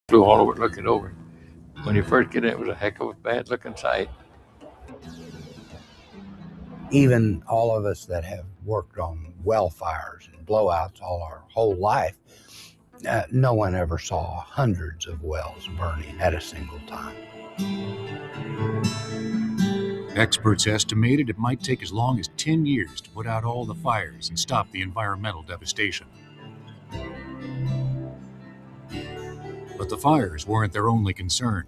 flew all over looking over. When you first get in, it was a heck of a bad looking sight. Even all of us that have worked on well fires and blowouts all our whole life, no one ever saw hundreds of wells burning at a single time. Experts estimated it might take as long as 10 years to put out all the fires and stop the environmental devastation. But the fires weren't their only concern.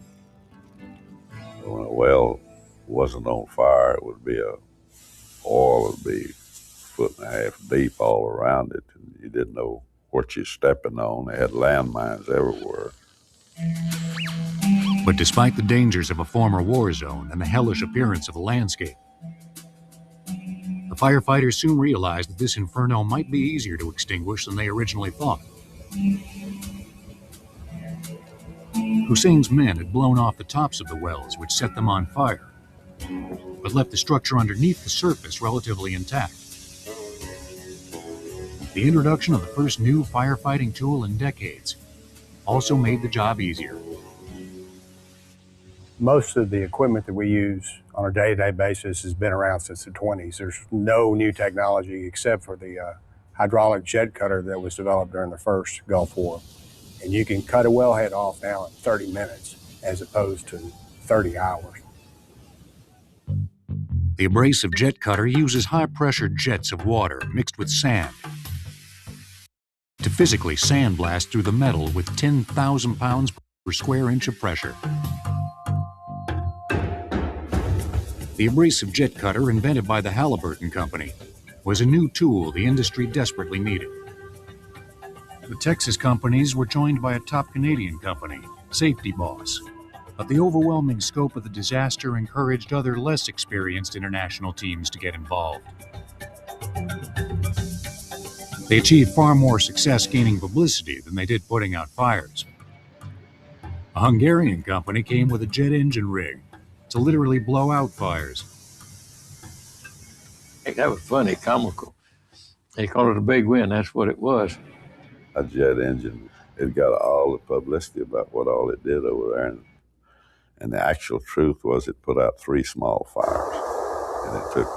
When a well wasn't on fire, it would be oil would be 1.5 feet deep all around it, and you didn't know what you're stepping on. They had landmines everywhere. But despite the dangers of a former war zone and the hellish appearance of the landscape, the firefighters soon realized that this inferno might be easier to extinguish than they originally thought. Hussein's men had blown off the tops of the wells, which set them on fire, but left the structure underneath the surface relatively intact. The introduction of the first new firefighting tool in decades also made the job easier. Most of the equipment that we use on a day-to-day basis has been around since the 20s. There's no new technology except for the hydraulic jet cutter that was developed during the first Gulf War. And you can cut a wellhead off now in 30 minutes as opposed to 30 hours. The abrasive jet cutter uses high-pressure jets of water mixed with sand to physically sandblast through the metal with 10,000 pounds per square inch of pressure. The abrasive jet cutter, invented by the Halliburton Company, was a new tool the industry desperately needed. The Texas companies were joined by a top Canadian company, Safety Boss, but the overwhelming scope of the disaster encouraged other less experienced international teams to get involved. They achieved far more success gaining publicity than they did putting out fires. A Hungarian company came with a jet engine rig to literally blow out fires. Hey, that was funny, comical. They called it a big win. That's what it was. A jet engine, it got all the publicity about what all it did over there. And the actual truth was it put out 3 small fires. And it took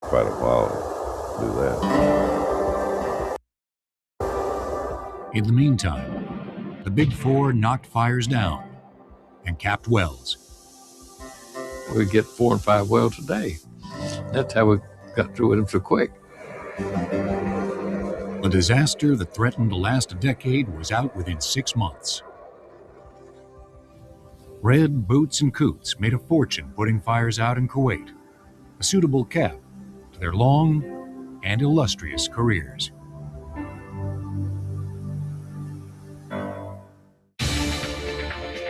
quite a while to do that. In the meantime, the Big Four knocked fires down and capped wells. We get 4 and 5 wells a day. That's how we got through with them so quick. A disaster that threatened to last a decade was out within 6 months. Red, Boots, and Coots made a fortune putting fires out in Kuwait, a suitable cap to their long and illustrious careers.